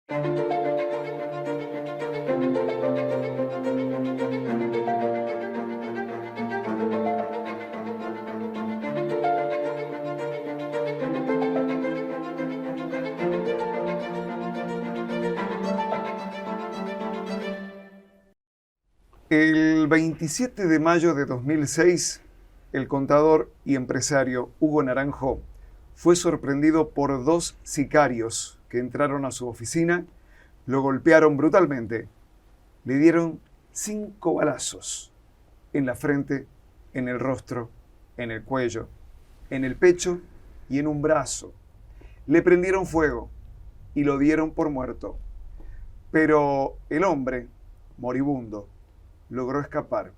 El 27 de mayo de 2006, el contador y empresario Hugo Naranjo fue sorprendido por dos sicarios que entraron a su oficina, lo golpearon brutalmente, le dieron 5 balazos en la frente, en el rostro, en el cuello, en el pecho y en un brazo. Le prendieron fuego y lo dieron por muerto. Pero el hombre, moribundo, logró escapar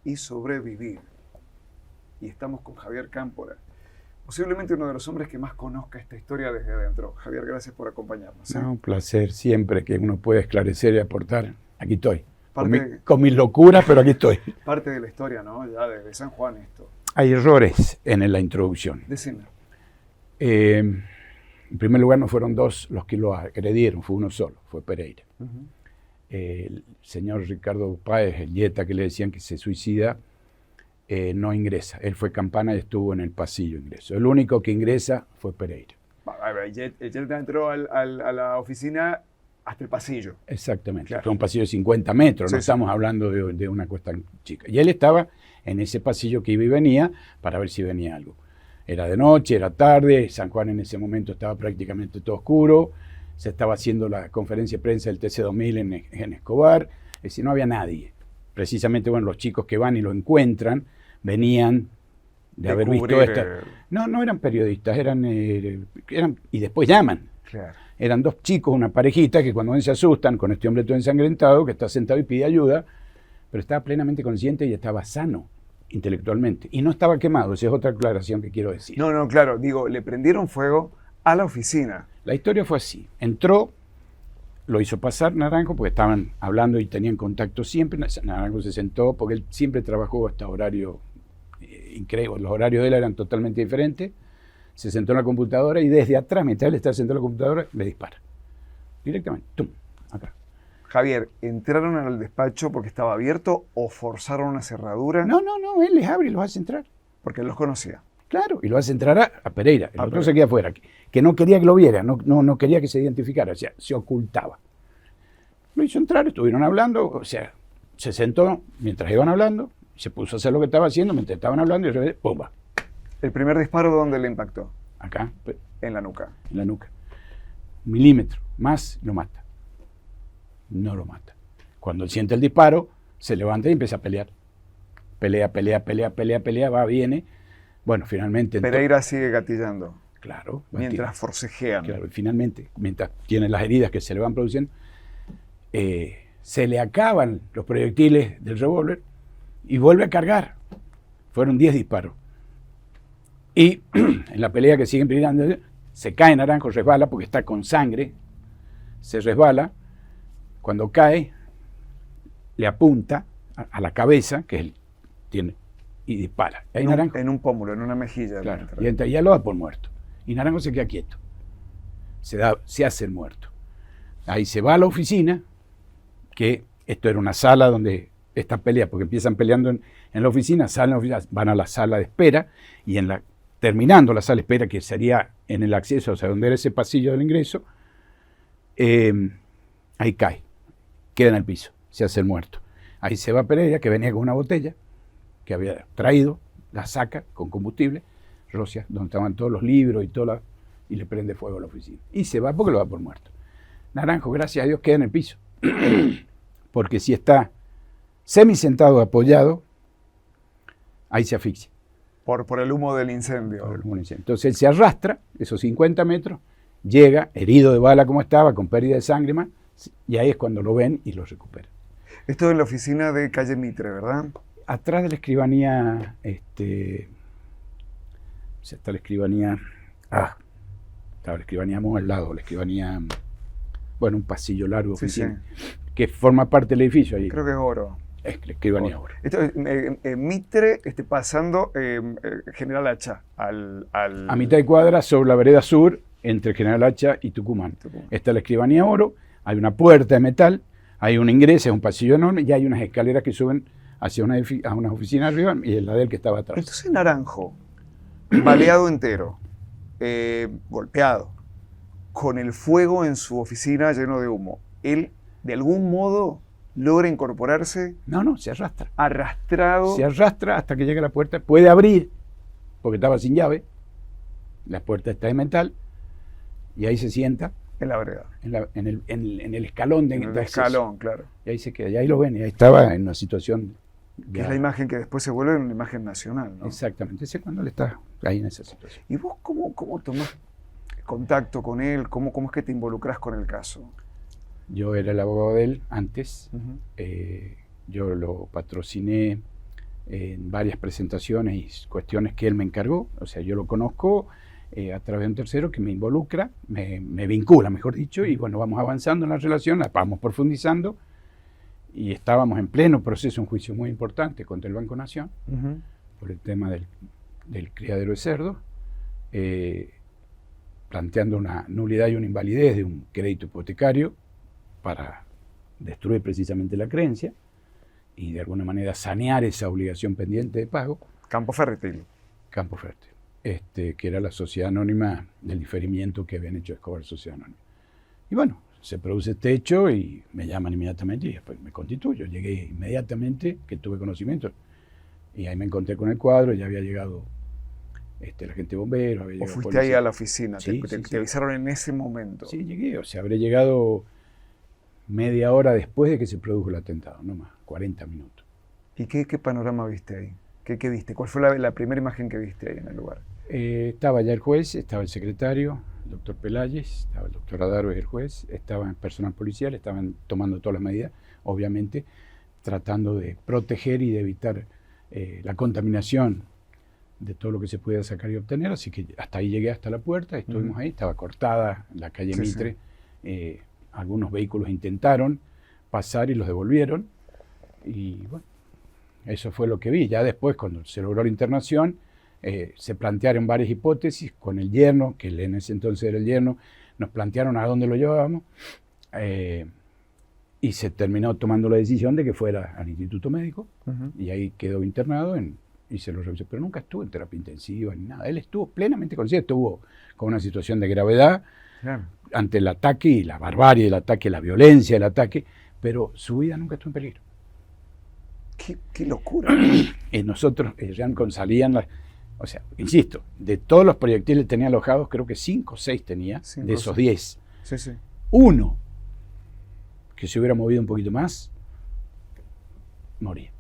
y sobrevivir. Y estamos con Javier Cámpora, posiblemente uno de los hombres que más conozca esta historia desde adentro. Javier, gracias por acompañarnos. No, un placer siempre que uno pueda esclarecer y aportar. Aquí estoy, con mis locuras, pero aquí estoy. Parte de la historia, ¿no? Ya de San Juan esto. Hay errores en la introducción. Decime. En primer lugar, no fueron dos los que lo agredieron, fue uno solo, fue Pereira. El señor Ricardo Páez, el Yeta, que le decían que se suicida, no ingresa. Él fue campana y estuvo en el pasillo ingreso. El único que ingresa fue Pereira. El Yeta entró a la oficina hasta el pasillo. Exactamente. Claro. Fue un pasillo de 50 metros, Sí, no estamos hablando de una cuesta chica. Y él estaba en ese pasillo que iba y venía para ver si venía algo. Era de noche, era tarde, San Juan en ese momento estaba prácticamente todo oscuro, se estaba haciendo la conferencia de prensa del TC2000 en Escobar, es decir, no había nadie. Precisamente, bueno, los chicos que van y lo encuentran venían de haber visto esto. No eran periodistas, eran y después llaman. Claro. Eran dos chicos, una parejita, que cuando ven se asustan con este hombre todo ensangrentado, que está sentado y pide ayuda, pero estaba plenamente consciente y estaba sano intelectualmente. Y no estaba quemado, esa es otra aclaración que quiero decir. No, claro, digo, le prendieron fuego a la oficina. La historia fue así. Entró, lo hizo pasar Naranjo, porque estaban hablando y tenían contacto siempre. Naranjo se sentó, porque él siempre trabajó hasta horario increíble. Los horarios de él eran totalmente diferentes. Se sentó en la computadora y desde atrás, mientras él estaba sentado en la computadora, le dispara. Directamente, ¡tum!, acá. Javier, ¿entraron al despacho porque estaba abierto o forzaron una cerradura? No, él les abre y los hace entrar. Porque él los conocía. Claro, y lo hace entrar a Pereira. El otro se queda afuera, que no quería que lo viera, no quería que se identificara, o sea, se ocultaba. Lo hizo entrar, estuvieron hablando, o sea, se sentó mientras iban hablando, se puso a hacer lo que estaba haciendo mientras estaban hablando y de repente, ¡pumba! ¿El primer disparo dónde le impactó? Acá, En la nuca. en la nuca. 1 milímetro, más lo mata. No lo mata. Cuando él siente el disparo, se levanta y empieza a pelear. Pelea, va, viene. Bueno, finalmente... Pereira sigue gatillando. Claro. Mientras forcejean. Claro, y finalmente, mientras tiene las heridas que se le van produciendo, se le acaban los proyectiles del revólver y vuelve a cargar. Fueron 10 disparos. Y en la pelea que siguen peleando, se cae Naranjo, resbala porque está con sangre, se resbala. Cuando cae, le apunta a la cabeza, que él tiene, y dispara. En un pómulo, en una mejilla. Claro, y ya lo da por muerto. Y Naranjo se queda quieto. Se hace el muerto. Ahí se va a la oficina, que esto era una sala donde esta pelea, porque empiezan peleando en la oficina, van a la sala de espera, y terminando la sala de espera, que sería en el acceso, o sea, donde era ese pasillo del ingreso, ahí cae, queda en el piso, se hace el muerto. Ahí se va Pereira, que venía con una botella que había traído, la saca con combustible, rocia, donde estaban todos los libros y le prende fuego a la oficina. Y se va porque lo da por muerto. Naranjo, gracias a Dios, queda en el piso, porque si está semisentado, apoyado, ahí se asfixia. Por el humo del incendio. Entonces él se arrastra esos 50 metros, llega herido de bala como estaba, con pérdida de sangre más, y ahí es cuando lo ven y lo recuperan. Esto en la oficina de calle Mitre, ¿verdad? Atrás de la escribanía, está la escribanía, estaba la escribanía muy al lado, la escribanía, bueno, un pasillo largo, oficina, que forma parte del edificio ahí. Creo que es Oro. Es la escribanía Oro. Esto es Mitre, pasando General Hacha a mitad de cuadra sobre la vereda sur, entre General Hacha y Tucumán. Está la escribanía Oro, hay una puerta de metal, hay un ingreso, es un pasillo enorme y hay unas escaleras que suben hacia unas oficinas arriba y la de él que estaba atrás. Entonces Naranjo, baleado entero, golpeado, con el fuego en su oficina lleno de humo, él de algún modo logra incorporarse. No, se arrastra. Arrastrado. Se arrastra hasta que llega a la puerta, puede abrir, porque estaba sin llave, la puerta está de metal, y ahí se sienta. En la vereda. En el escalón. En el escalón, claro. Y ahí se queda, y ahí lo ven, y ahí estaba en una situación. Que es la imagen que después se vuelve una imagen nacional, ¿no? Exactamente, ese es cuando él está ahí en esa situación. ¿Y vos cómo tomás contacto con él? ¿Cómo es que te involucras con el caso? Yo era el abogado de él antes, yo lo patrociné en varias presentaciones y cuestiones que él me encargó, o sea, yo lo conozco a través de un tercero que me involucra, me vincula, mejor dicho, y bueno, vamos avanzando en la relación, la vamos profundizando, y estábamos en pleno proceso, un juicio muy importante contra el Banco Nación, por el tema del criadero de cerdos, planteando una nulidad y una invalidez de un crédito hipotecario para destruir precisamente la creencia y de alguna manera sanear esa obligación pendiente de pago. Campo Fértil. Campo Fértil, que era la sociedad anónima del diferimiento que habían hecho Escobar Sociedad Anónima. Y bueno, se produce este hecho y me llaman inmediatamente y después me constituyo. Llegué inmediatamente, que tuve conocimiento, y ahí me encontré con el cuadro, ya había llegado la gente de bomberos. Había ¿O fuiste ahí a la oficina? Sí, te avisaron en ese momento? Sí, llegué, o sea, habré llegado media hora después de que se produjo el atentado, no más, 40 minutos. ¿Y qué panorama viste ahí? ¿Qué viste? ¿Cuál fue la primera imagen que viste ahí en el lugar? Estaba ya el juez, estaba el secretario, el doctor Peláez, estaba el doctor Adaro, el juez, estaba el personal policial, estaban tomando todas las medidas, obviamente, tratando de proteger y de evitar la contaminación de todo lo que se pudiera sacar y obtener, así que hasta ahí llegué, hasta la puerta, estuvimos ahí, estaba cortada la calle Mitre, algunos vehículos intentaron pasar y los devolvieron, y bueno, eso fue lo que vi. Ya después, cuando se logró la internación, se plantearon varias hipótesis con el yerno, que en ese entonces era el yerno, nos plantearon a dónde lo llevábamos, y se terminó tomando la decisión de que fuera al Instituto Médico, y ahí quedó internado y se lo revisó, pero nunca estuvo en terapia intensiva ni nada. Él estuvo plenamente consciente, estuvo con una situación de gravedad ante el ataque y la barbarie del ataque, la violencia del ataque, pero su vida nunca estuvo en peligro. ¡Qué locura! Nosotros, salían o sea, insisto, de todos los proyectiles tenía alojados, creo que 5 o 6 tenía, de esos 10. Sí. Uno que se hubiera movido un poquito más, moría.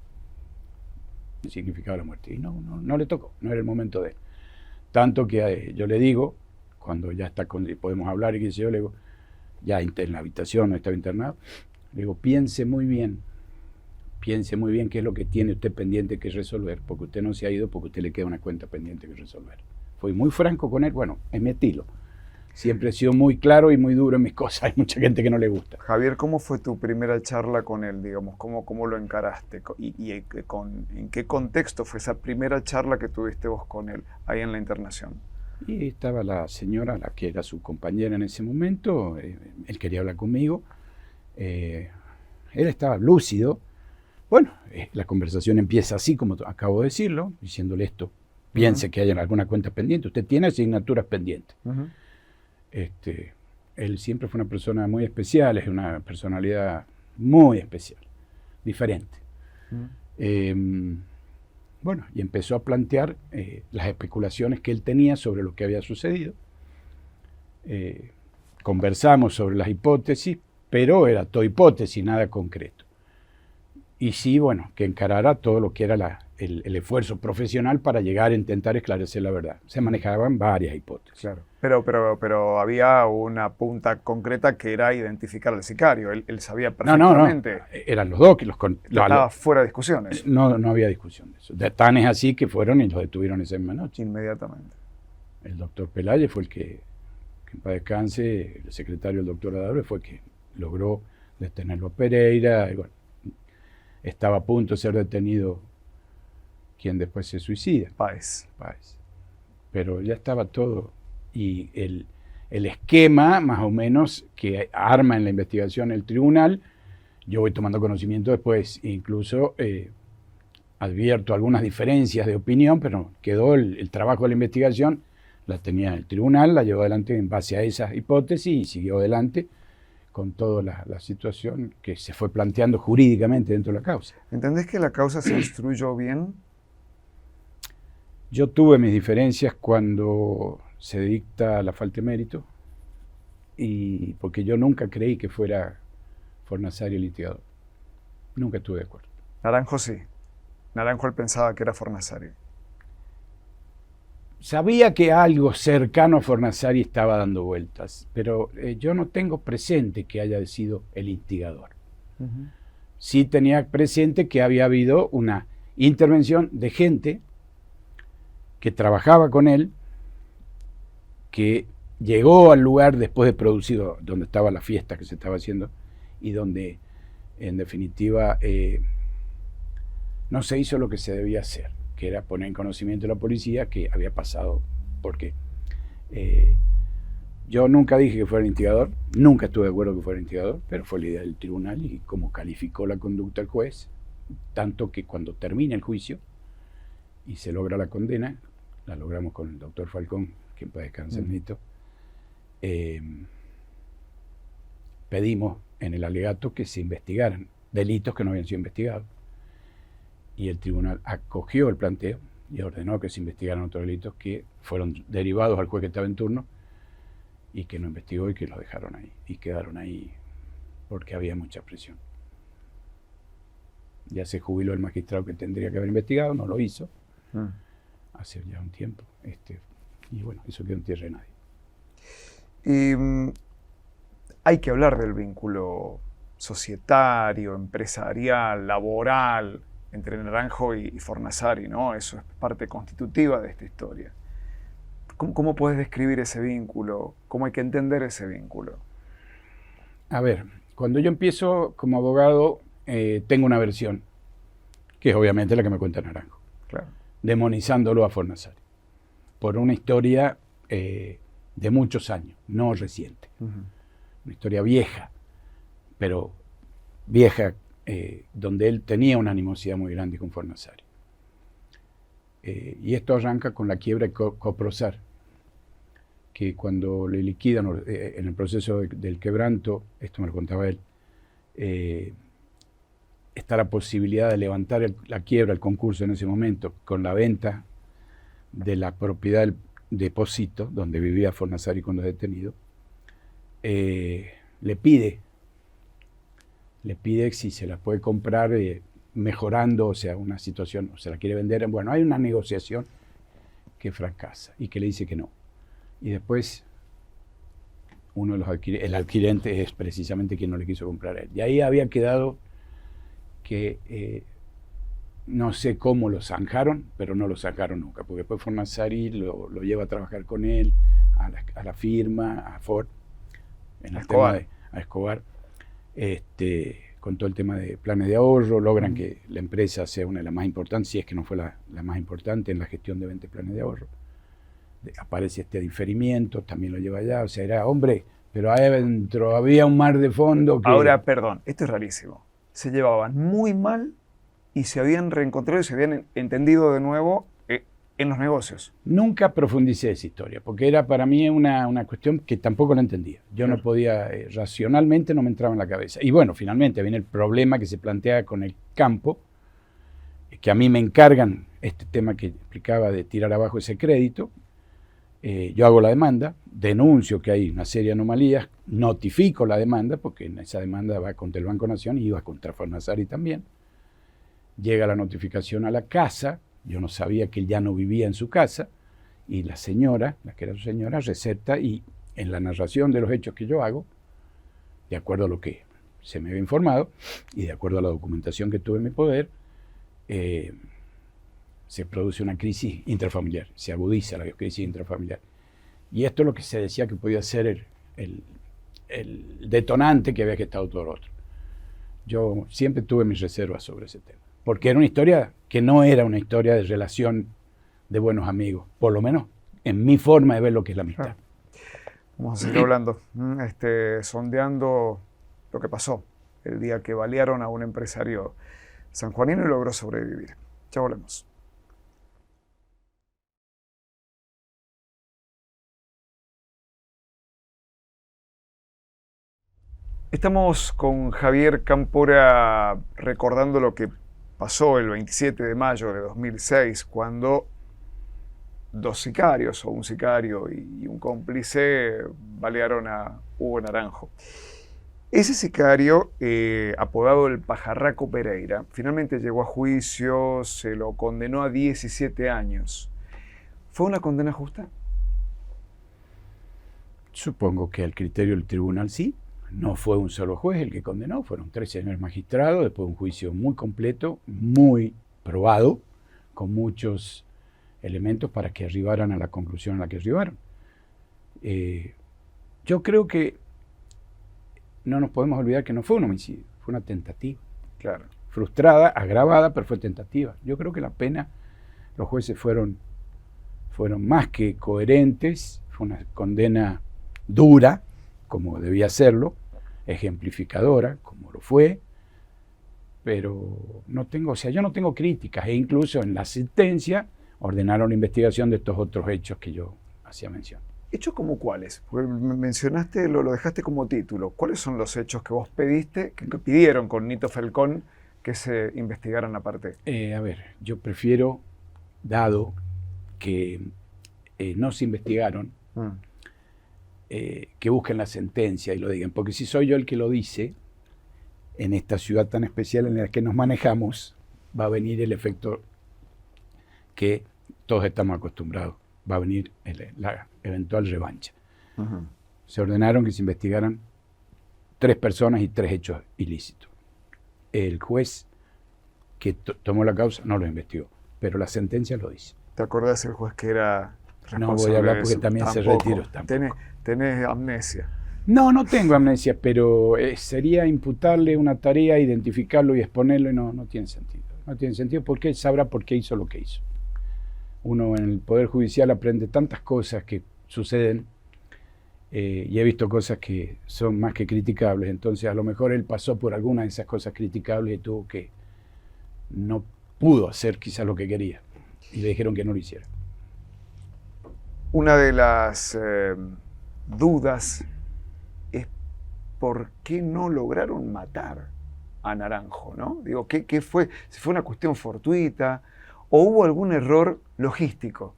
Significaba la muerte. Y no le tocó, no era el momento de él. Tanto que yo le digo, cuando ya está podemos hablar y qué sé yo, le digo, ya en la habitación, no estaba internado, le digo, piense muy bien qué es lo que tiene usted pendiente que resolver, porque usted no se ha ido, porque usted le queda una cuenta pendiente que resolver. Fui muy franco con él, bueno, es mi estilo. Siempre he sido muy claro y muy duro en mis cosas, hay mucha gente que no le gusta. Javier, ¿cómo fue tu primera charla con él, digamos? ¿Cómo lo encaraste? ¿Y en qué contexto fue esa primera charla que tuviste vos con él, ahí en la internación? Y estaba la señora, la que era su compañera en ese momento, él quería hablar conmigo, él estaba lúcido. Bueno, la conversación empieza así, como acabo de decirlo, diciéndole esto. Piense que hay alguna cuenta pendiente. Usted tiene asignaturas pendientes. Él siempre fue una persona muy especial, es una personalidad muy especial, diferente. Bueno, y empezó a plantear las especulaciones que él tenía sobre lo que había sucedido. Conversamos sobre las hipótesis, pero era todo hipótesis, nada concreto. Y sí, bueno, que encarara todo lo que era el esfuerzo profesional para llegar a intentar esclarecer la verdad. Se manejaban varias hipótesis. Claro. Pero había una punta concreta que era identificar al sicario. Él sabía perfectamente. No. Eran los dos que estaba fuera de discusiones. No había discusión de eso. Tan es así que fueron y los detuvieron esa misma noche. Inmediatamente. El doctor Peláez fue el que en paz descanse, el secretario del doctor Adaro fue el que logró detenerlo a Pereira. Y bueno, estaba a punto de ser detenido quien después se suicida. Páez. Pero ya estaba todo. Y el esquema más o menos que arma en la investigación el tribunal. Yo voy tomando conocimiento después, incluso advierto algunas diferencias de opinión, pero quedó el trabajo de la investigación, la tenía el tribunal, la llevó adelante en base a esas hipótesis y siguió adelante con toda la situación que se fue planteando jurídicamente dentro de la causa. ¿Entendés que la causa se instruyó bien? Yo tuve mis diferencias cuando se dicta la falta de mérito, y porque yo nunca creí que fuera Fornaciari el litigador. Nunca estuve de acuerdo. Naranjo sí. Naranjo él pensaba que era Fornaciari. Sabía que algo cercano a Fornaciari estaba dando vueltas, pero yo no tengo presente que haya sido el instigador. Sí tenía presente que había habido una intervención de gente que trabajaba con él, que llegó al lugar después de producido, donde estaba la fiesta que se estaba haciendo, y donde, en definitiva, no se hizo lo que se debía hacer, que era poner en conocimiento de la policía que había pasado, porque yo nunca dije que fuera el instigador, nunca estuve de acuerdo que fuera el instigador, pero fue la idea del tribunal y como calificó la conducta el juez, tanto que cuando termina el juicio y se logra la condena, la logramos con el doctor Falcón, que en paz descanse el Nito, pedimos en el alegato que se investigaran delitos que no habían sido investigados. Y el tribunal acogió el planteo y ordenó que se investigaran otros delitos que fueron derivados al juez que estaba en turno y que no investigó y que los dejaron ahí. Y quedaron ahí porque había mucha presión. Ya se jubiló el magistrado que tendría que haber investigado, no lo hizo, hace ya un tiempo. Y bueno, eso quedó en tierra de nadie. Y hay que hablar del vínculo societario, empresarial, laboral entre Naranjo y Fornaciari, ¿no? Eso es parte constitutiva de esta historia. ¿Cómo puedes describir ese vínculo? ¿Cómo hay que entender ese vínculo? A ver, cuando yo empiezo como abogado, tengo una versión, que es obviamente la que me cuenta Naranjo, Claro. demonizándolo a Fornaciari, por una historia de muchos años, no reciente. Una historia vieja, pero vieja, donde él tenía una animosidad muy grande con Fornaciari. Y esto arranca con la quiebra de Coprosar, que cuando le liquidan en el proceso del quebranto, esto me lo contaba él, está la posibilidad de levantar la quiebra, el concurso en ese momento, con la venta de la propiedad del depósito, donde vivía Fornaciari cuando detenido. Le pide si se la puede comprar mejorando, o sea, una situación, o se la quiere vender. Bueno, hay una negociación que fracasa y que le dice que no. Y después uno de los el adquirente es precisamente quien no le quiso comprar a él. Y ahí había quedado que no sé cómo lo zanjaron, pero no lo sacaron nunca, porque después Fornaciari lo lleva a trabajar con él, a la firma, a Ford, en el tema de Escobar, con todo el tema de planes de ahorro, logran que la empresa sea una de las más importantes, si es que no fue la más importante en la gestión de 20 planes de ahorro. Aparece este diferimiento, también lo lleva allá, o sea, era hombre, pero ahí adentro había un mar de fondo que... Ahora, perdón, esto es rarísimo. Se llevaban muy mal y se habían reencontrado y se habían entendido de nuevo en los negocios. Nunca profundicé esa historia, porque era para mí una cuestión que tampoco la entendía. Yo no podía, racionalmente no me entraba en la cabeza. Y bueno, finalmente viene el problema que se plantea con el campo, que a mí me encargan este tema que explicaba de tirar abajo ese crédito. Yo hago la demanda, denuncio que hay una serie de anomalías, notifico la demanda, porque en esa demanda va contra el Banco Nación y iba contra Fornaciari también. Llega la notificación a la casa, yo no sabía que él ya no vivía en su casa, y la señora, la que era su señora, recepta, y en la narración de los hechos que yo hago, de acuerdo a lo que se me había informado, y de acuerdo a la documentación que tuve en mi poder, se produce una crisis intrafamiliar, se agudiza la crisis intrafamiliar. Y esto es lo que se decía que podía ser el detonante que había gestado todo lo otro. Yo siempre tuve mis reservas sobre ese tema, porque era una historia que no era una historia de relación de buenos amigos, por lo menos en mi forma de ver lo que es la amistad. Vamos a seguir hablando, sondeando lo que pasó el día que balearon a un empresario sanjuanino y logró sobrevivir. Ya volvemos. Estamos con Javier Cámpora recordando lo que pasó el 27 de mayo de 2006, cuando dos sicarios, o un sicario y un cómplice, balearon a Hugo Naranjo. Ese sicario, apodado el Pajarraco Pereira, finalmente llegó a juicio, se lo condenó a 17 años. ¿Fue una condena justa? Supongo que al criterio del tribunal sí. No fue un solo juez el que condenó, fueron 3 señores magistrados, después de un juicio muy completo, muy probado, con muchos elementos para que arribaran a la conclusión a la que arribaron. Yo creo que no nos podemos olvidar que no fue un homicidio, fue una tentativa. Claro. Frustrada, agravada, pero fue tentativa. Yo creo que la pena, los jueces fueron más que coherentes, fue una condena dura, como debía serlo, ejemplificadora, como lo fue, pero yo no tengo críticas, e incluso en la sentencia ordenaron la investigación de estos otros hechos que yo hacía mención. ¿Hechos como cuáles? Porque mencionaste, lo dejaste como título. ¿Cuáles son los hechos que vos pediste, que pidieron con Nito Falcón que se investigaran aparte? A ver, yo prefiero, dado que no se investigaron, que busquen la sentencia y lo digan, porque si soy yo el que lo dice, en esta ciudad tan especial en la que nos manejamos, va a venir el efecto que todos estamos acostumbrados, va a venir la eventual revancha. Se ordenaron que se investigaran 3 personas y 3 hechos ilícitos. El juez que tomó la causa no lo investigó, pero la sentencia lo dice. ¿Te acordás del juez que era responsable? No voy a hablar porque también se retiró. ¿Tenés amnesia? No tengo amnesia, pero sería imputarle una tarea, identificarlo y exponerlo, y no tiene sentido. No tiene sentido porque él sabrá por qué hizo lo que hizo. Uno en el Poder Judicial aprende tantas cosas que suceden y he visto cosas que son más que criticables. Entonces, a lo mejor él pasó por alguna de esas cosas criticables y no pudo hacer quizás lo que quería. Y le dijeron que no lo hiciera. Una de las dudas es por qué no lograron matar a Naranjo, ¿no? Digo, ¿qué fue? ¿Si fue una cuestión fortuita o hubo algún error logístico?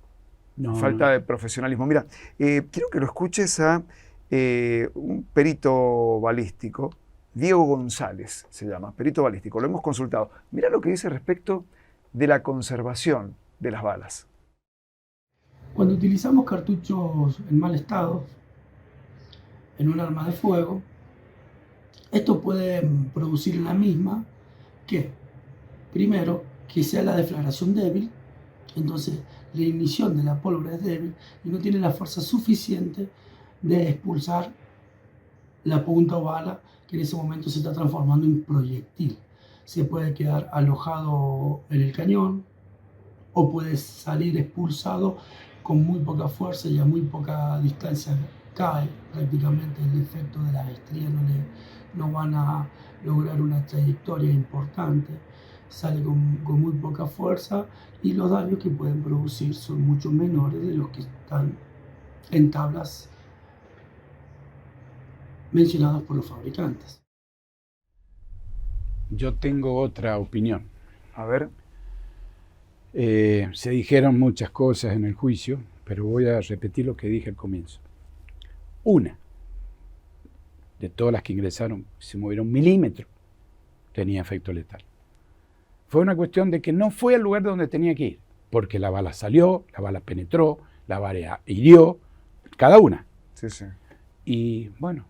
Falta de profesionalismo. Mira, quiero que lo escuches a un perito balístico, Diego González se llama, perito balístico, lo hemos consultado. Mira lo que dice respecto de la conservación de las balas. Cuando utilizamos cartuchos en mal estado en un arma de fuego, esto puede producir en la misma que, primero, que sea la deflagración débil, entonces la ignición de la pólvora es débil y no tiene la fuerza suficiente de expulsar la punta o bala que en ese momento se está transformando en proyectil. Se puede quedar alojado en el cañón o puede salir expulsado con muy poca fuerza y a muy poca distancia cae prácticamente el efecto de las estrías, no van a lograr una trayectoria importante, sale con muy poca fuerza y los daños que pueden producir son mucho menores de los que están en tablas mencionadas por los fabricantes. Yo tengo otra opinión. A ver. Se dijeron muchas cosas en el juicio, pero voy a repetir lo que dije al comienzo. Una de todas las que ingresaron, se movieron 1 milímetro, tenía efecto letal. Fue una cuestión de que no fue al lugar donde tenía que ir, porque la bala salió, la bala penetró, la bala hirió, cada una. Sí, sí. Y bueno,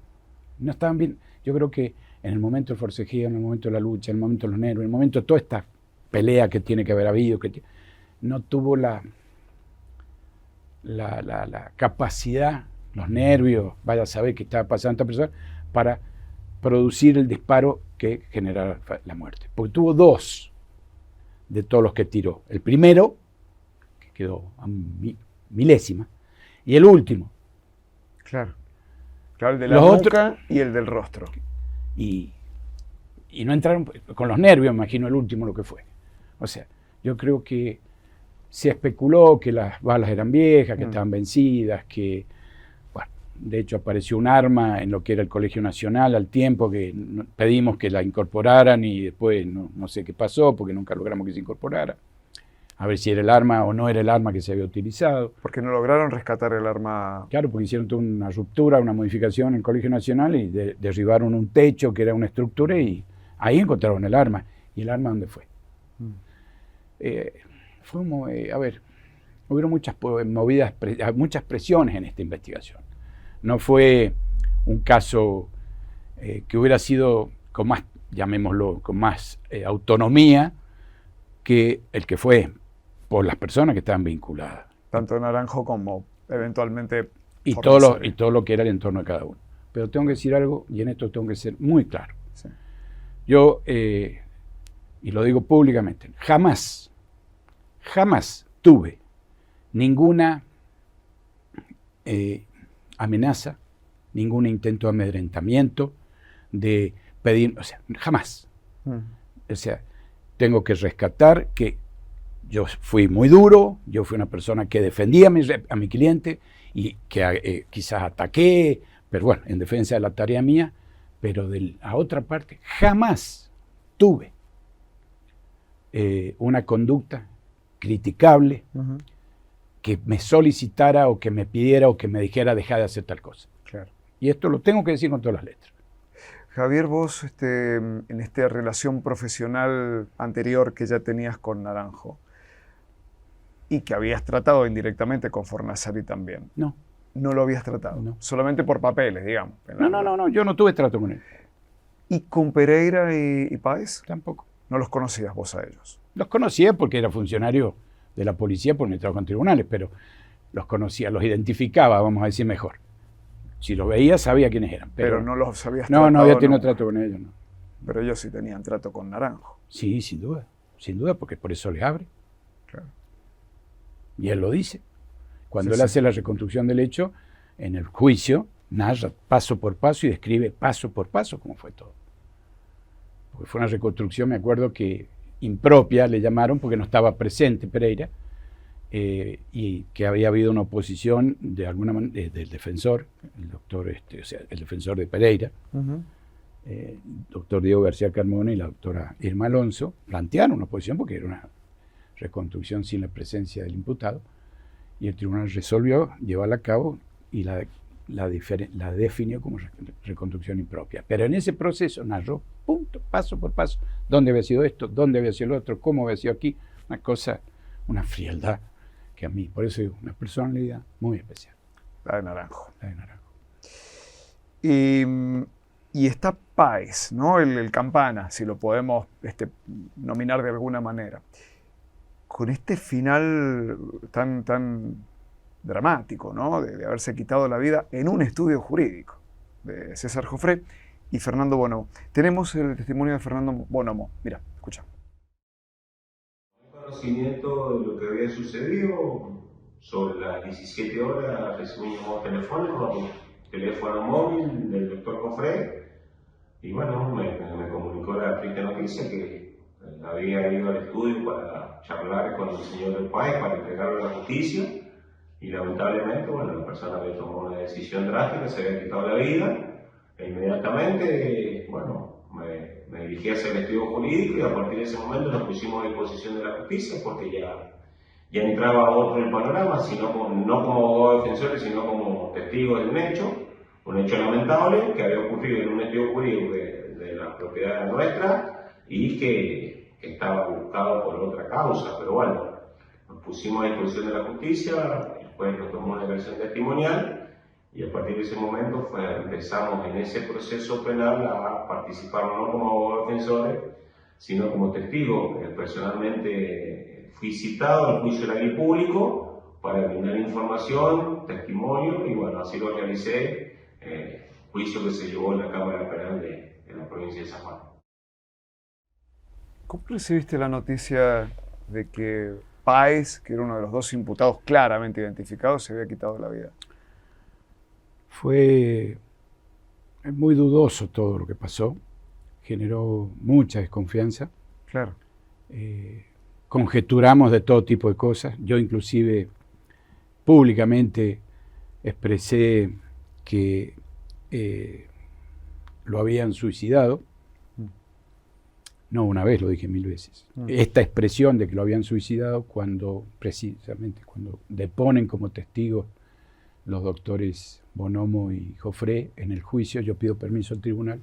no estaban bien. Yo creo que en el momento del forcejeo, en el momento de la lucha, en el momento de los nervios, en el momento de toda esta pelea que tiene que haber habido, no tuvo la capacidad, los nervios, vaya a saber qué estaba pasando esta persona, para producir el disparo que generara la muerte. Porque tuvo 2 de todos los que tiró. El primero, que quedó a milésima, y el último. Claro. Claro, el de la Los nuca y el del rostro. Y no entraron con los nervios, me imagino el último lo que fue. O sea, yo creo que se especuló que las balas eran viejas, que estaban vencidas, que, bueno, de hecho apareció un arma en lo que era el Colegio Nacional al tiempo, que pedimos que la incorporaran y después no sé qué pasó, porque nunca logramos que se incorporara. A ver si era el arma o no era el arma que se había utilizado. Porque no lograron rescatar el arma. Claro, porque hicieron toda una ruptura, una modificación en el Colegio Nacional y derribaron un techo que era una estructura y ahí encontraron el arma. ¿Y el arma dónde fue? Hubieron muchas movidas, muchas presiones en esta investigación. No fue un caso que hubiera sido con más, llamémoslo, con más autonomía que el que fue por las personas que estaban vinculadas. Tanto Naranjo como eventualmente y todo lo que era el entorno de cada uno. Pero tengo que decir algo, y en esto tengo que ser muy claro. Sí. Yo, y lo digo públicamente, jamás tuve ninguna amenaza, ningún intento de amedrentamiento, de pedir, o sea, jamás. O sea, tengo que rescatar que yo fui muy duro, yo fui una persona que defendía a mi cliente y que quizás ataqué, pero bueno, en defensa de la tarea mía, pero de la otra parte jamás tuve una conducta criticable que me solicitara o que me pidiera o que me dijera dejar de hacer tal cosa. Claro. Y esto lo tengo que decir con todas las letras. Javier, vos en esta relación profesional anterior que ya tenías con Naranjo y que habías tratado indirectamente con Fornaciari también. No. No lo habías tratado, no. Solamente por papeles, digamos. No, yo no tuve trato con él. ¿Y con Pereira y Páez? Tampoco. No los conocías vos a ellos. Los conocía porque era funcionario de la policía por mi trabajo en tribunales, pero los conocía, los identificaba, vamos a decir mejor. Si los veía, sabía quiénes eran. Pero no los habías tratado. No había tenido trato con ellos, no. Pero ellos sí tenían trato con Naranjo. Sí, sin duda, porque por eso les abre. Claro. Y él lo dice. Cuando él hace la reconstrucción del hecho, en el juicio, narra paso por paso y describe paso por paso cómo fue todo. Porque fue una reconstrucción, me acuerdo que impropia le llamaron porque no estaba presente Pereira, y que había habido una oposición de alguna manera del defensor, el doctor, el defensor de Pereira, doctor Diego García Carmona y la doctora Irma Alonso, plantearon una oposición porque era una reconstrucción sin la presencia del imputado, y el tribunal resolvió llevarla a cabo y la definió como reconstrucción impropia. Pero en ese proceso narró, punto, paso por paso, dónde había sido esto, dónde había sido lo otro, cómo había sido aquí, una cosa, una frialdad que a mí, por eso digo, una personalidad muy especial. La de Naranjo. La de Naranjo. Y está Páez, ¿no? El Campana, si lo podemos nominar de alguna manera. Con este final tan dramático, ¿no? De haberse quitado la vida en un estudio jurídico de César Jofré y Fernando Bonomo. Tenemos el testimonio de Fernando Bonomo. Mira, escucha. Conocimiento de lo que había sucedido, sobre las 17 horas recibí un llamado telefónico, teléfono móvil del doctor Jofré, y bueno, me comunicó la triste noticia que había ido al estudio para charlar con el señor del país, para entregarlo a la justicia, y lamentablemente, bueno, la persona había tomado una decisión drástica, se había quitado la vida, e inmediatamente, bueno, me dirigí hacia el estudio jurídico y a partir de ese momento nos pusimos a disposición de la justicia porque ya entraba otro en el panorama, no como abogados defensores, sino como testigos de un hecho lamentable que había ocurrido en un estudio jurídico de la propiedad nuestra y que estaba buscado por otra causa, pero bueno, nos pusimos a disposición de la justicia, el juez nos tomó una declaración testimonial y a partir de ese momento empezamos en ese proceso penal a participar no como abogados defensores, sino como testigos. Personalmente fui citado al juicio oral y público para brindar información, testimonio y bueno, así lo realicé, juicio que se llevó en la Cámara Penal de la provincia de San Juan. ¿Cómo recibiste la noticia de que Páez, que era uno de los dos imputados claramente identificados, se había quitado la vida? Fue Es muy dudoso todo lo que pasó, generó mucha desconfianza. Claro. Conjeturamos de todo tipo de cosas. Yo inclusive públicamente expresé que lo habían suicidado. No una vez, lo dije 1000 veces. Esta expresión de que lo habían suicidado precisamente cuando deponen como testigos los doctores Bonomo y Joffre en el juicio, yo pido permiso al tribunal,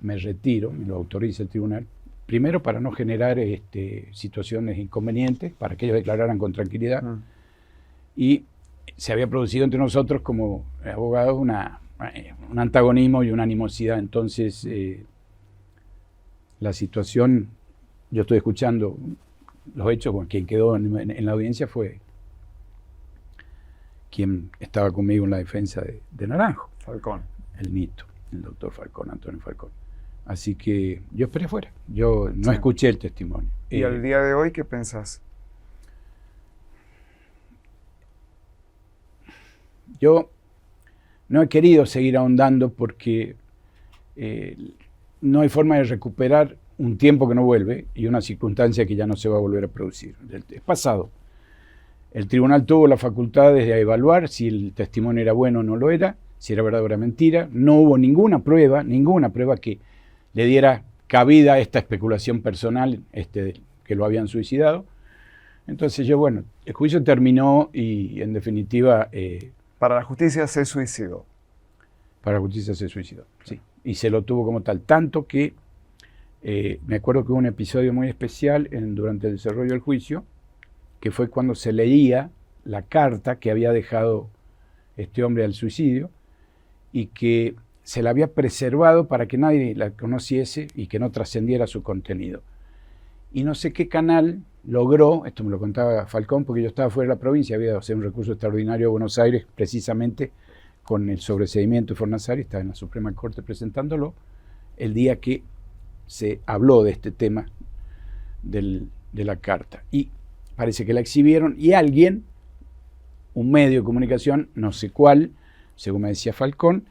me retiro, me lo autoriza el tribunal, primero para no generar situaciones inconvenientes, para que ellos declararan con tranquilidad, y se había producido entre nosotros como abogados un antagonismo y una animosidad. Entonces la situación, yo estoy escuchando los hechos, quien quedó en la audiencia fue quien estaba conmigo en la defensa de Naranjo. Falcón. El Nito, el doctor Falcón, Antonio Falcón. Así que yo esperé afuera, yo no escuché el testimonio. ¿Y al día de hoy qué pensás? Yo no he querido seguir ahondando porque no hay forma de recuperar un tiempo que no vuelve y una circunstancia que ya no se va a volver a producir. Es pasado. El tribunal tuvo la facultad de evaluar si el testimonio era bueno o no lo era, si era verdad o era mentira. No hubo ninguna prueba que le diera cabida a esta especulación personal que lo habían suicidado. Entonces yo, bueno, el juicio terminó y en definitiva... para la justicia se suicidó. Para la justicia se suicidó, sí. Y se lo tuvo como tal. Tanto que me acuerdo que hubo un episodio muy especial durante el desarrollo del juicio, que fue cuando se leía la carta que había dejado este hombre al suicidio y que se la había preservado para que nadie la conociese y que no trascendiera su contenido. Y no sé qué canal logró, esto me lo contaba Falcón porque yo estaba fuera de la provincia, había ido a hacer un recurso extraordinario a Buenos Aires precisamente con el sobreseimiento de Fornazari, estaba en la Suprema Corte presentándolo, el día que se habló de este tema de la carta. Y parece que la exhibieron y alguien, un medio de comunicación, no sé cuál, según me decía Falcón,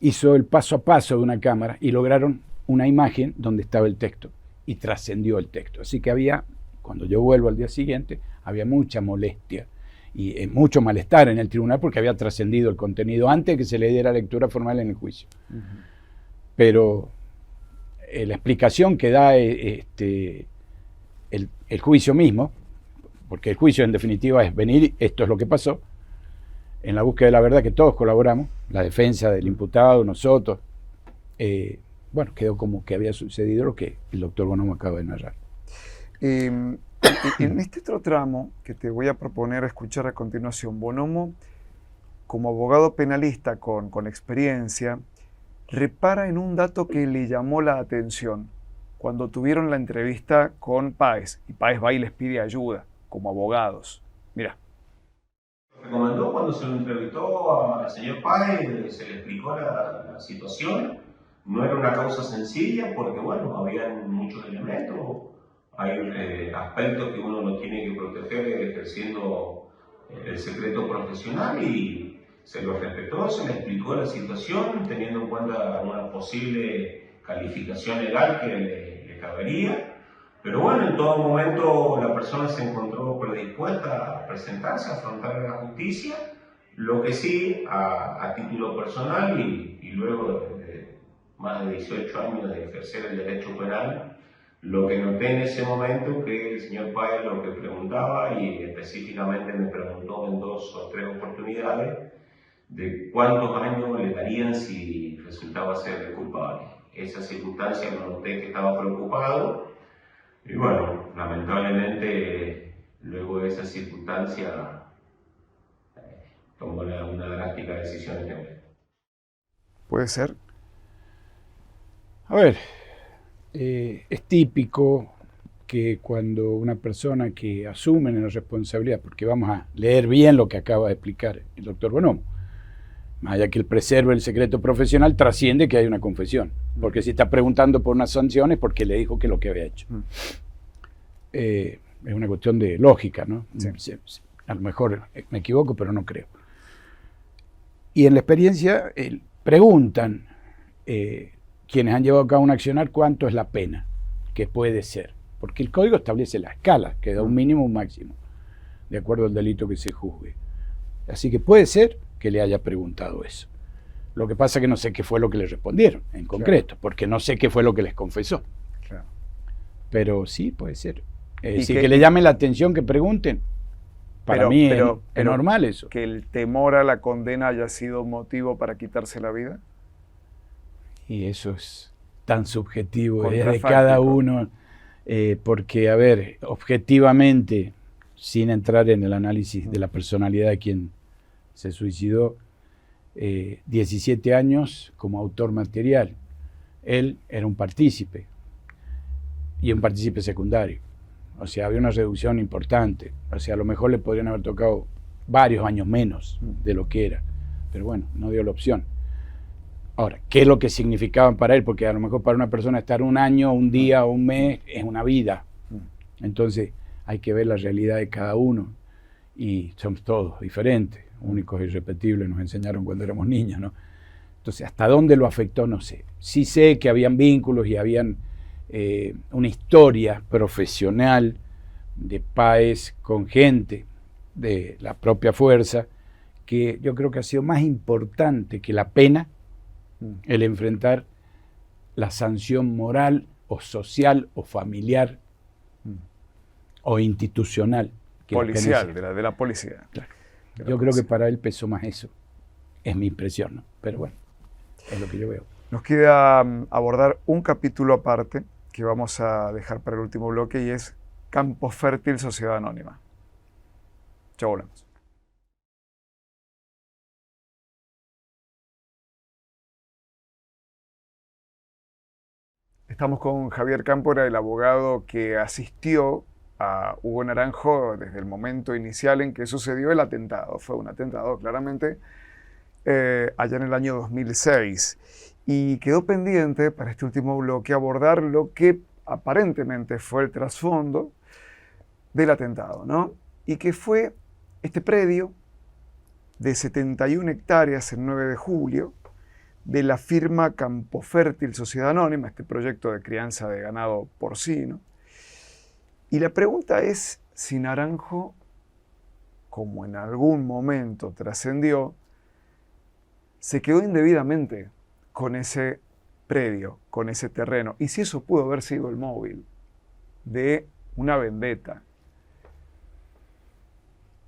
hizo el paso a paso de una cámara y lograron una imagen donde estaba el texto y trascendió el texto. Así que había, cuando yo vuelvo al día siguiente, había mucha molestia y mucho malestar en el tribunal porque había trascendido el contenido antes de que se le diera lectura formal en el juicio. Pero la explicación que da el juicio mismo, porque el juicio en definitiva es venir, esto es lo que pasó, en la búsqueda de la verdad que todos colaboramos, la defensa del imputado, nosotros, bueno, quedó como que había sucedido lo que el doctor Bonomo acaba de narrar. En este otro tramo que te voy a proponer escuchar a continuación, Bonomo, como abogado penalista con experiencia, repara en un dato que le llamó la atención cuando tuvieron la entrevista con Páez, y Páez va y les pide ayuda como abogados. Mira. Recomendó cuando se lo entrevistó al señor Páez, se le explicó la situación. No era una causa sencilla porque, bueno, había muchos elementos. Hay aspectos que uno no tiene que proteger ejerciendo el secreto profesional y se lo respetó, se le explicó la situación teniendo en cuenta una posible calificación legal que le cabería. Pero bueno, en todo momento la persona se encontró predispuesta a presentarse, a afrontar la justicia, lo que sí, a título personal y luego de más de 18 años de ejercer el derecho penal, lo que noté en ese momento que el señor Páez lo que preguntaba, y específicamente me preguntó en 2 o 3 oportunidades, de cuántos años le darían si resultaba ser culpable. Esa circunstancia lo noté que estaba preocupado. Y bueno, lamentablemente, luego de esa circunstancia, tomó una drástica decisión en tener. ¿Puede ser? A ver, es típico que cuando una persona que asume la responsabilidad, porque vamos a leer bien lo que acaba de explicar el doctor Bonomo, más allá que él preserve el secreto profesional, trasciende que hay una confesión. Porque si está preguntando por unas sanciones, porque le dijo que lo que había hecho. Es una cuestión de lógica, ¿no? Sí. A lo mejor me equivoco, pero no creo. Y en la experiencia preguntan, quienes han llevado a cabo un accionar, cuánto es la pena que puede ser. Porque el código establece la escala, que da un mínimo o un máximo, de acuerdo al delito que se juzgue. Así que puede ser que le haya preguntado eso. Lo que pasa es que no sé qué fue lo que le respondieron en concreto, claro, porque no sé qué fue lo que les confesó. Claro. Pero sí, puede ser. Que le llame la atención, que pregunten. Para mí es normal eso. ¿Que el temor a la condena haya sido motivo para quitarse la vida? Y eso es tan subjetivo, es de cada uno. Porque, a ver, objetivamente, sin entrar en el análisis de la personalidad de quien se suicidó, 17 años como autor material. Él era un partícipe, y un partícipe secundario. O sea, había una reducción importante. O sea, a lo mejor le podrían haber tocado varios años menos de lo que era. Pero bueno, no dio la opción. Ahora, ¿qué es lo que significaban para él? Porque a lo mejor para una persona estar un año, un día o un mes es una vida. Entonces hay que ver la realidad de cada uno. Y somos todos diferentes, únicos e irrepetibles, nos enseñaron cuando éramos niños, ¿no? Entonces, ¿hasta dónde lo afectó? No sé. Sí sé que habían vínculos y habían una historia profesional de Páez con gente de la propia fuerza, que yo creo que ha sido más importante que la pena el enfrentar la sanción moral o social o familiar o institucional. Policial, de la policía. Claro. Yo creo que para él pesó más eso. Es mi impresión, ¿no? Pero bueno, es lo que yo veo. Nos queda abordar un capítulo aparte que vamos a dejar para el último bloque, y es Campo Fértil, Sociedad Anónima. Ya volvemos. Estamos con Javier Cámpora, el abogado que asistió a Hugo Naranjo desde el momento inicial en que sucedió el atentado. Fue un atentado, claramente, allá en el año 2006. Y quedó pendiente para este último bloque abordar lo que aparentemente fue el trasfondo del atentado, ¿no? Y que fue este predio de 71 hectáreas el 9 de julio de la firma Campo Fértil Sociedad Anónima, este proyecto de crianza de ganado porcino. Y la pregunta es si Naranjo, como en algún momento trascendió, se quedó indebidamente con ese predio, con ese terreno, y si eso pudo haber sido el móvil de una vendetta.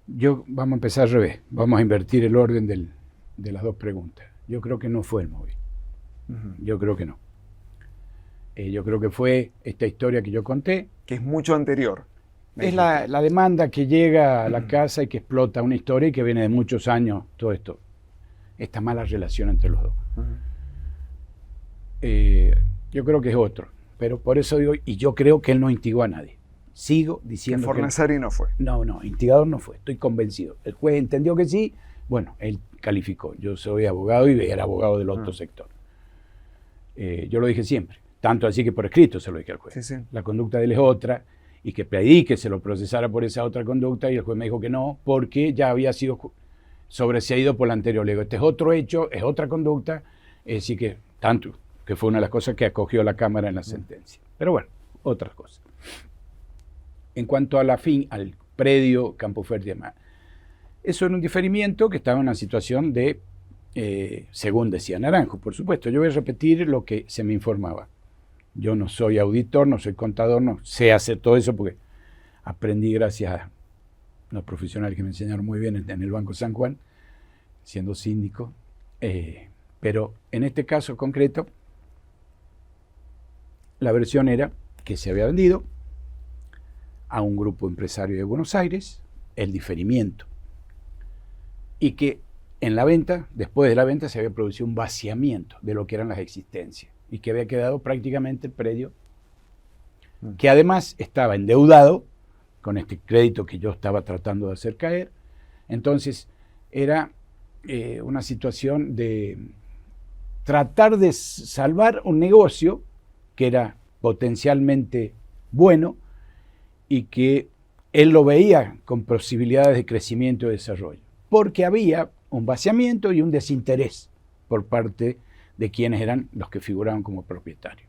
Vamos a empezar al revés, vamos a invertir el orden de las dos preguntas. Yo creo que no fue el móvil. Yo creo que no. Yo creo que fue esta historia que yo conté. Que es mucho anterior. Es la demanda que llega a la casa y que explota una historia y que viene de muchos años, todo esto. Esta mala relación entre los dos. Yo creo que es otro. Pero por eso digo, y yo creo que él no instigó a nadie. Sigo diciendo que Fornesari no fue. No, instigador no fue. Estoy convencido. El juez entendió que sí. Bueno, él calificó. Yo soy abogado y era abogado del otro sector. Yo lo dije siempre. Tanto así que por escrito se lo dije al juez. Sí. La conducta de él es otra, y que pedí que se lo procesara por esa otra conducta, y el juez me dijo que no, porque ya había sido sobreseído por la anterior. Le digo, este es otro hecho, es otra conducta, así que tanto, que fue una de las cosas que acogió la Cámara en la sentencia. Pero bueno, otras cosas. En cuanto a al predio Campo Fértil, eso era un diferimiento que estaba en una situación de, según decía Naranjo, por supuesto. Yo voy a repetir lo que se me informaba. Yo no soy auditor, no soy contador, no sé hacer todo eso porque aprendí gracias a los profesionales que me enseñaron muy bien en el Banco San Juan, siendo síndico. Pero en este caso concreto, la versión era que se había vendido a un grupo empresario de Buenos Aires, el diferimiento, y que en la venta, después de la venta, se había producido un vaciamiento de lo que eran las existencias, y que había quedado prácticamente el predio, que además estaba endeudado con este crédito que yo estaba tratando de hacer caer. Entonces era una situación de tratar de salvar un negocio que era potencialmente bueno y que él lo veía con posibilidades de crecimiento y desarrollo, porque había un vaciamiento y un desinterés por parte de quiénes eran los que figuraban como propietarios,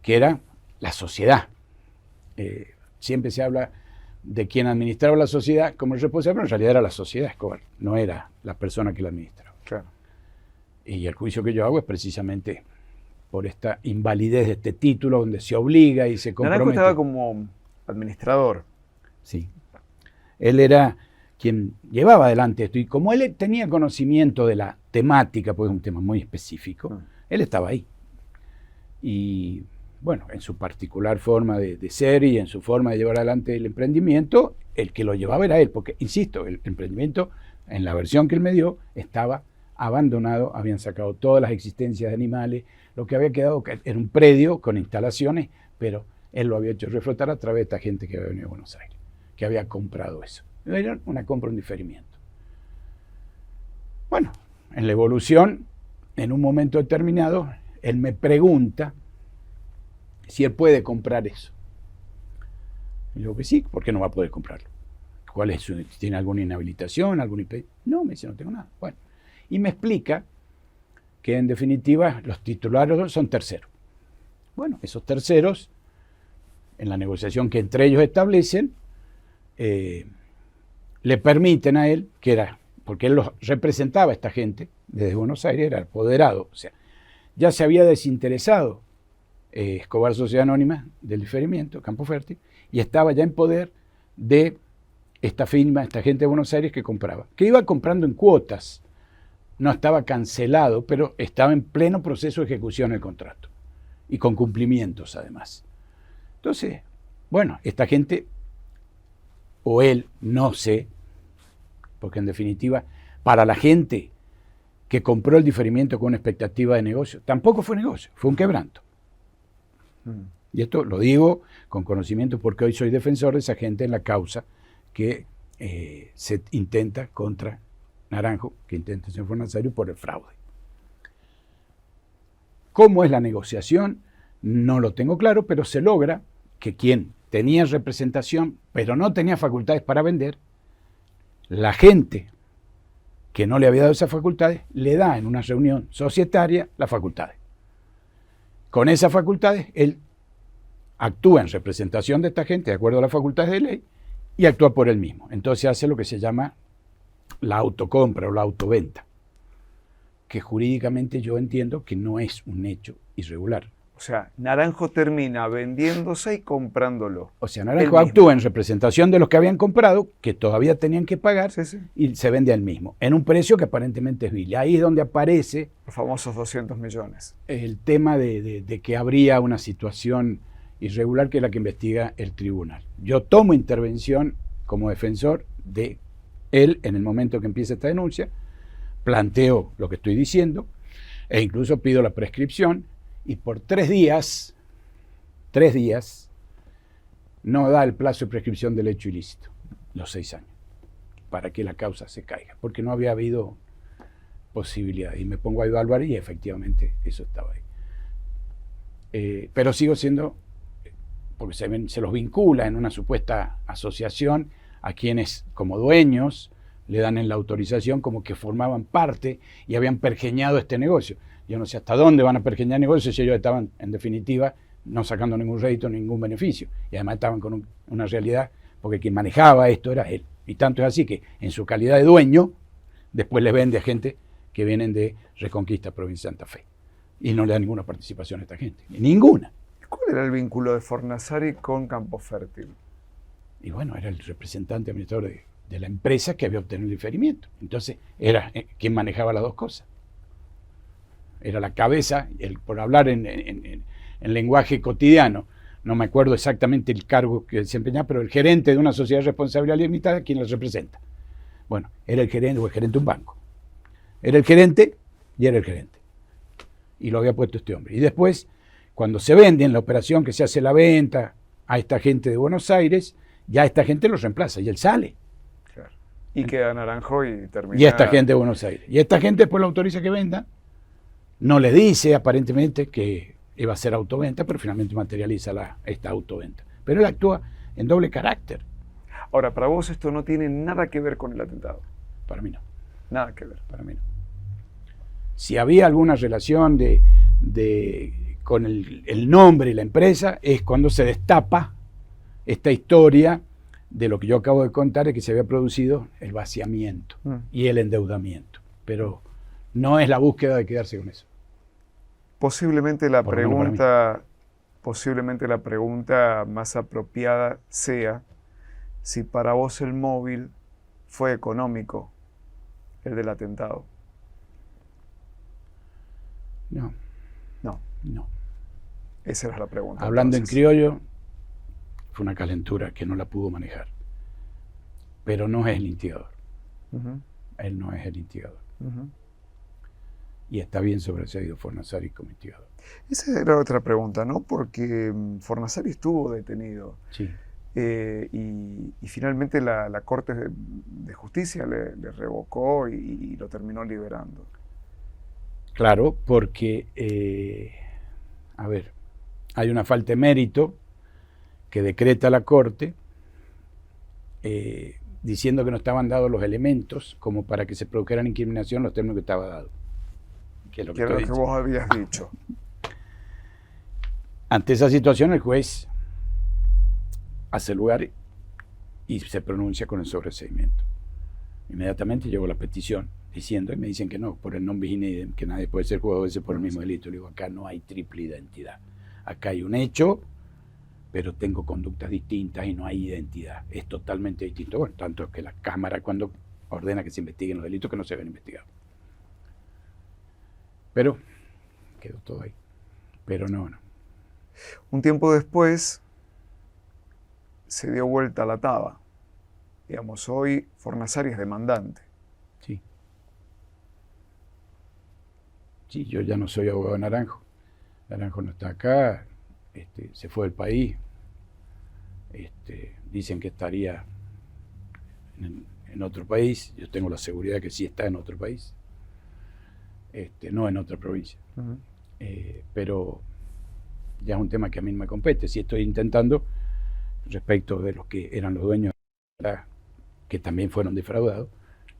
que era la sociedad. Siempre se habla de quien administraba la sociedad como el responsable, pero en realidad era la sociedad Escobar, no era la persona que la administraba. Claro. Y el juicio que yo hago es precisamente por esta invalidez de este título, donde se obliga y se compromete. Naranjo estaba como administrador. Sí. Él era quien llevaba adelante esto, y como él tenía conocimiento de la temática, porque es un tema muy específico, él estaba ahí. Y bueno, en su particular forma de ser y en su forma de llevar adelante el emprendimiento, el que lo llevaba era él, porque, insisto, el emprendimiento, en la versión que él me dio, estaba abandonado, habían sacado todas las existencias de animales, lo que había quedado era un predio con instalaciones, pero él lo había hecho reflotar a través de esta gente que había venido a Buenos Aires, que había comprado eso. Era una compra, un diferimiento. Bueno, en la evolución, en un momento determinado, él me pregunta si él puede comprar eso. Y yo digo que sí, ¿por qué no va a poder comprarlo? ¿Cuál es su, ¿tiene alguna inhabilitación, algún impedimento? No, me dice, no tengo nada. Bueno, y me explica que en definitiva los titulares son terceros. Bueno, esos terceros, en la negociación que entre ellos establecen, le permiten a él, que era, porque él los representaba a esta gente desde Buenos Aires, era apoderado, o sea, ya se había desinteresado Escobar Sociedad Anónima del diferimiento, Campo Fértil, y estaba ya en poder de esta firma, esta gente de Buenos Aires que compraba, que iba comprando en cuotas, no estaba cancelado, pero estaba en pleno proceso de ejecución el contrato, y con cumplimientos además. Entonces, bueno, esta gente, o él, no sé, porque en definitiva, para la gente que compró el diferimiento con una expectativa de negocio, tampoco fue negocio, fue un quebranto. Y esto lo digo con conocimiento porque hoy soy defensor de esa gente en la causa que se intenta contra Naranjo, que intenta el señor Fornasario por el fraude. ¿Cómo es la negociación? No lo tengo claro, pero se logra que quien tenía representación, pero no tenía facultades para vender, la gente que no le había dado esas facultades, le da en una reunión societaria las facultades. Con esas facultades, él actúa en representación de esta gente, de acuerdo a las facultades de ley, y actúa por él mismo. Entonces hace lo que se llama la autocompra o la autoventa, que jurídicamente yo entiendo que no es un hecho irregular. O sea, Naranjo termina vendiéndose y comprándolo. O sea, Naranjo actúa en representación de los que habían comprado, que todavía tenían que pagar, Sí, sí. y se vende al mismo, en un precio que aparentemente es vil. Ahí es donde aparece Los famosos 200 millones. el tema de que habría una situación irregular, que es la que investiga el tribunal. Yo tomo intervención como defensor de él en el momento que empieza esta denuncia, planteo lo que estoy diciendo e incluso pido la prescripción, y por 3 días no da el plazo de prescripción del hecho ilícito, los 6 años, para que la causa se caiga, porque no había habido posibilidad. Y me pongo a evaluar y efectivamente eso estaba ahí. Pero sigo siendo, porque se los vincula en una supuesta asociación a quienes como dueños le dan en la autorización como que formaban parte y habían pergeñado este negocio. Yo no sé hasta dónde van a pergeñar negocios si ellos estaban, en definitiva, no sacando ningún rédito, ningún beneficio. Y además estaban con una realidad, porque quien manejaba esto era él. Y tanto es así que en su calidad de dueño, después les vende a gente que vienen de Reconquista, provincia de Santa Fe. Y no le da ninguna participación a esta gente. Ninguna. ¿Cuál era el vínculo de Fornasari con Campo Fértil? Y bueno, era el representante administrador de la empresa que había obtenido el diferimiento. Entonces, era quien manejaba las dos cosas. Era la cabeza, por hablar en lenguaje cotidiano, no me acuerdo exactamente el cargo que desempeñaba, pero el gerente de una sociedad de responsabilidad limitada, quien la representa. Bueno, era el gerente o el gerente de un banco. Era el gerente y era el gerente. Y lo había puesto este hombre. Y después, cuando se vende en la operación que se hace la venta a esta gente de Buenos Aires, ya esta gente lo reemplaza y él sale. Claro. Y queda Naranjo y termina... Y esta gente de Buenos Aires. Y esta gente después lo autoriza que venda. No le dice aparentemente que iba a ser autoventa, pero finalmente materializa esta autoventa. Pero él actúa en doble carácter. Ahora, para vos esto no tiene nada que ver con el atentado. Para mí no. Nada que ver. Para mí no. Si había alguna relación con el nombre y la empresa, es cuando se destapa esta historia de lo que yo acabo de contar, de que se había producido el vaciamiento y el endeudamiento. Pero no es la búsqueda de quedarse con eso. Posiblemente la pregunta más apropiada sea si para vos el móvil fue económico, el del atentado. No. Esa era la pregunta. Hablando entonces. en criollo, fue una calentura que no la pudo manejar. Pero no es el instigador. Él no es el instigador. Y está bien sobreseído Fornasari como instigador. Esa era otra pregunta, ¿no? Porque Fornasari estuvo detenido. Sí. Y finalmente la Corte de Justicia le revocó y lo terminó liberando. Claro, porque, hay una falta de mérito que decreta la Corte diciendo que no estaban dados los elementos como para que se produjeran incriminación los términos que estaba dado. Que es lo que era lo que vos habías dicho. Ante esa situación, el juez hace lugar y se pronuncia con el sobreseimiento. Inmediatamente llegó la petición diciendo, y me dicen que no, por el non bis in idem, que nadie puede ser juzgado por el mismo delito. Le digo, acá no hay triple identidad. Acá hay un hecho, pero tengo conductas distintas y no hay identidad. Es totalmente distinto. Bueno, tanto que la Cámara, cuando ordena que se investiguen los delitos, que no se habían investigado. Pero quedó todo ahí. Pero no. Un tiempo después se dio vuelta la taba. Digamos, hoy Fornasari es demandante. Sí. Sí, yo ya no soy abogado de Naranjo. Naranjo no está acá, se fue del país. Dicen que estaría en otro país. Yo tengo la seguridad de que sí está en otro país. No en otra provincia. Pero ya es un tema que a mí no me compete. Sí estoy intentando, respecto de los que eran los dueños, que también fueron defraudados,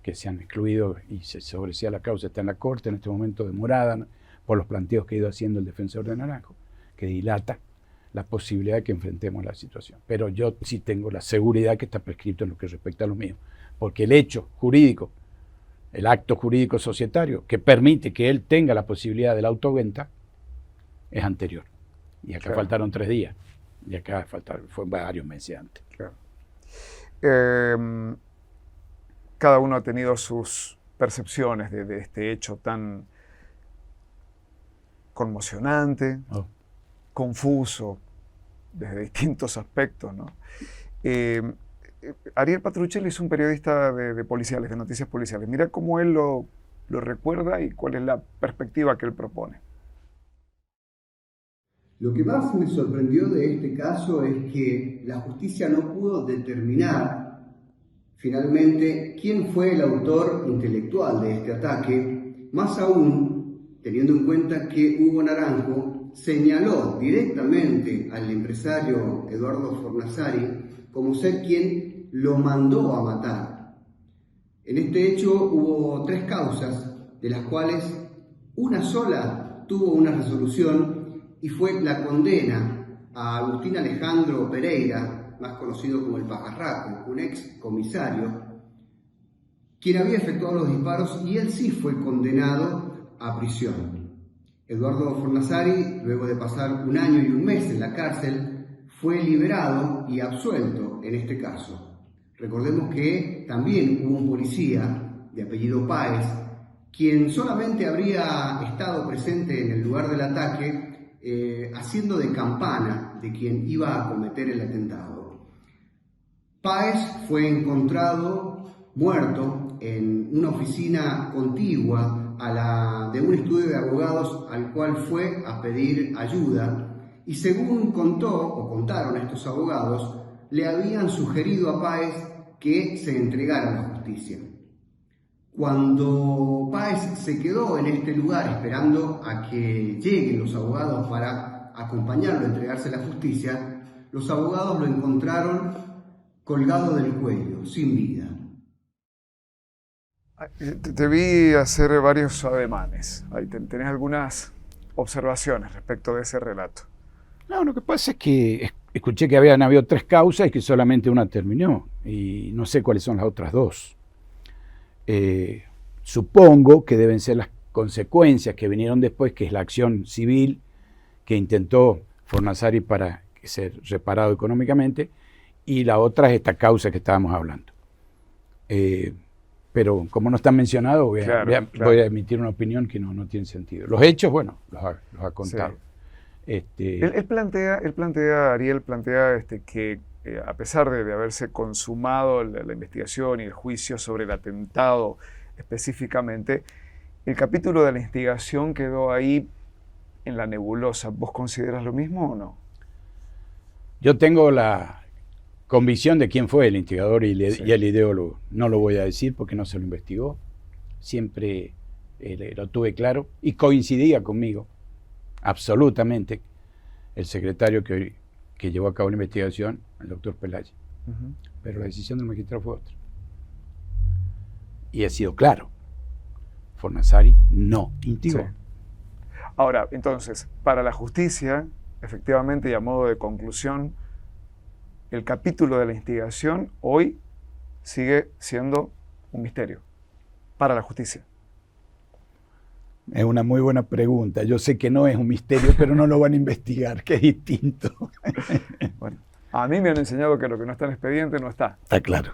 que se han excluido y se sobresea la causa, está en la Corte en este momento demorada por los planteos que ha ido haciendo el defensor de Naranjo, que dilata la posibilidad de que enfrentemos la situación. Pero yo sí tengo la seguridad que está prescrito en lo que respecta a lo mío, porque el hecho jurídico, el acto jurídico societario que permite que él tenga la posibilidad de la autoventa es anterior. Y acá faltaron 3 días, y acá fue varios meses antes. Claro. Cada uno ha tenido sus percepciones de este hecho tan conmocionante, confuso, desde distintos aspectos, ¿no? Ariel Petruccelli es un periodista de policiales, de noticias policiales. Mira cómo él lo recuerda y cuál es la perspectiva que él propone. Lo que más me sorprendió de este caso es que la justicia no pudo determinar finalmente quién fue el autor intelectual de este ataque, más aún teniendo en cuenta que Hugo Naranjo señaló directamente al empresario Eduardo Fornasari como ser quien lo mandó a matar. En este hecho hubo 3 causas, de las cuales una sola tuvo una resolución y fue la condena a Agustín Alejandro Pereira, más conocido como el Pajarraco, un ex comisario, quien había efectuado los disparos y él sí fue condenado a prisión. Eduardo Fornasari, luego de pasar 1 año y 1 mes en la cárcel, fue liberado y absuelto en este caso. Recordemos que también hubo un policía de apellido Páez, quien solamente habría estado presente en el lugar del ataque haciendo de campana de quien iba a cometer el atentado. Páez fue encontrado muerto en una oficina contigua a la de un estudio de abogados al cual fue a pedir ayuda y según contaron estos abogados, le habían sugerido a Páez que se entregara a la justicia. Cuando Páez se quedó en este lugar esperando a que lleguen los abogados para acompañarlo a entregarse a la justicia, los abogados lo encontraron colgado del cuello, sin vida. Te vi hacer varios ademanes. Ahí tenés algunas observaciones respecto de ese relato. No, lo que pasa es que escuché que habían habido 3 causas y que solamente una terminó. Y no sé cuáles son las otras 2. Supongo que deben ser las consecuencias que vinieron después, que es la acción civil que intentó Fornazzari para ser reparado económicamente, y la otra es esta causa que estábamos hablando. Pero como no están mencionados, voy a emitir una opinión que no tiene sentido. Los hechos, bueno, los ha contado. Sí. Él plantea, Ariel plantea que a pesar de haberse consumado la investigación y el juicio sobre el atentado específicamente, el capítulo de la instigación quedó ahí en la nebulosa. ¿Vos consideras lo mismo o no? Yo tengo la convicción de quién fue el instigador y el ideólogo. No lo voy a decir porque no se lo investigó. Siempre lo tuve claro y coincidía conmigo, absolutamente, el secretario que llevó a cabo la investigación, el doctor Pelayo. Pero la decisión del magistrado fue otra. Y ha sido claro. Fornazzari no instigó. Sí. Ahora, entonces, para la justicia, efectivamente, y a modo de conclusión, el capítulo de la instigación hoy sigue siendo un misterio para la justicia. Es una muy buena pregunta. Yo sé que no es un misterio, pero no lo van a investigar, que es distinto. Bueno, a mí me han enseñado que lo que no está en el expediente no está. Está claro.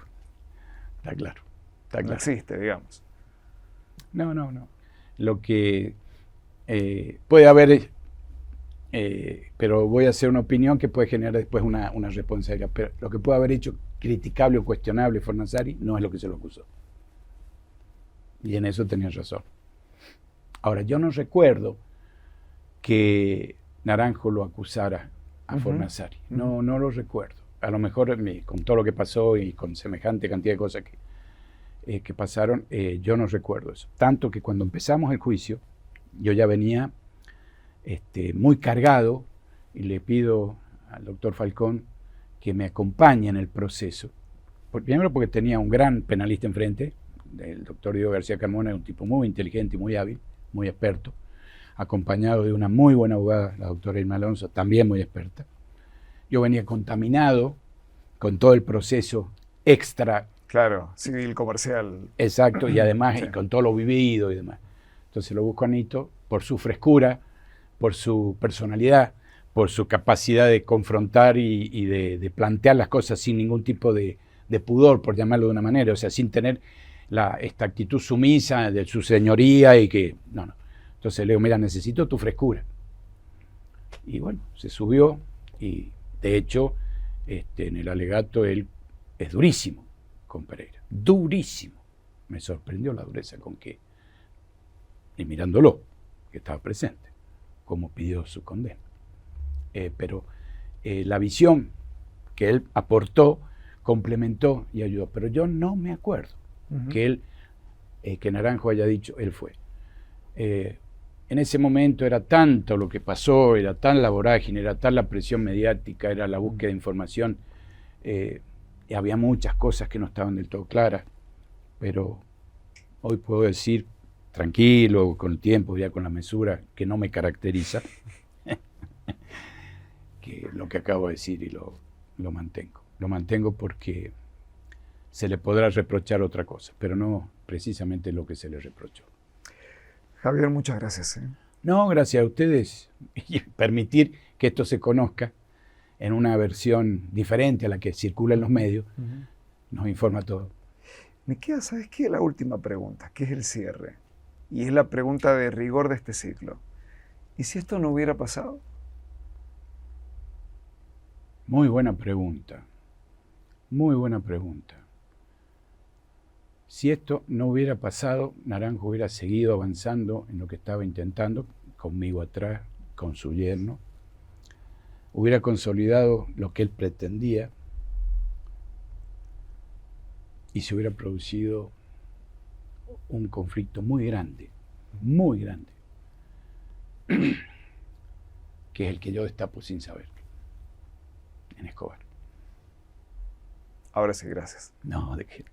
No existe, digamos. No. Lo que puede haber, pero voy a hacer una opinión que puede generar después una responsabilidad. Pero lo que puede haber hecho criticable o cuestionable Fornazzari no es lo que se lo acusó. Y en eso tenía razón. Ahora, yo no recuerdo que Naranjo lo acusara a Fornazzari. No lo recuerdo. A lo mejor con todo lo que pasó y con semejante cantidad de cosas que pasaron, yo no recuerdo eso. Tanto que cuando empezamos el juicio, yo ya venía muy cargado y le pido al doctor Falcón que me acompañe en el proceso. Primero porque tenía un gran penalista enfrente, el doctor Diego García Carmona, un tipo muy inteligente y muy hábil, muy experto, acompañado de una muy buena abogada, la doctora Irma Alonso, también muy experta. Yo venía contaminado con todo el proceso extra. Claro, civil, comercial. Exacto, y además y con todo lo vivido y demás. Entonces lo busco a Nito por su frescura, por su personalidad, por su capacidad de confrontar y de plantear las cosas sin ningún tipo de pudor, por llamarlo de una manera, o sea, sin tener esta actitud sumisa de su señoría y que... No. Entonces le digo, mira, necesito tu frescura. Y bueno, se subió y de hecho en el alegato él es durísimo con Pereira, durísimo. Me sorprendió la dureza con que, y mirándolo, que estaba presente, como pidió su condena. Pero la visión que él aportó, complementó y ayudó. Pero yo no me acuerdo que Naranjo haya dicho, él fue. En ese momento era tanto lo que pasó, era tan la vorágine, era tan la presión mediática, era la búsqueda de información, y había muchas cosas que no estaban del todo claras, pero hoy puedo decir, tranquilo, con el tiempo, ya con la mesura que no me caracteriza, que lo que acabo de decir y lo mantengo. Lo mantengo porque se le podrá reprochar otra cosa, pero no precisamente lo que se le reprochó. Javier, muchas gracias. No, gracias a ustedes y permitir que esto se conozca en una versión diferente a la que circula en los medios, nos informa todo. Me queda, ¿sabes qué? La última pregunta, que es el cierre. Y es la pregunta de rigor de este ciclo. ¿Y si esto no hubiera pasado? Muy buena pregunta. Muy buena pregunta. Si esto no hubiera pasado, Naranjo hubiera seguido avanzando en lo que estaba intentando, conmigo atrás, con su yerno. Hubiera consolidado lo que él pretendía y se hubiera producido un conflicto muy grande, que es el que yo destapo sin saber, en Escobar. Ahora sí, gracias. No, de qué.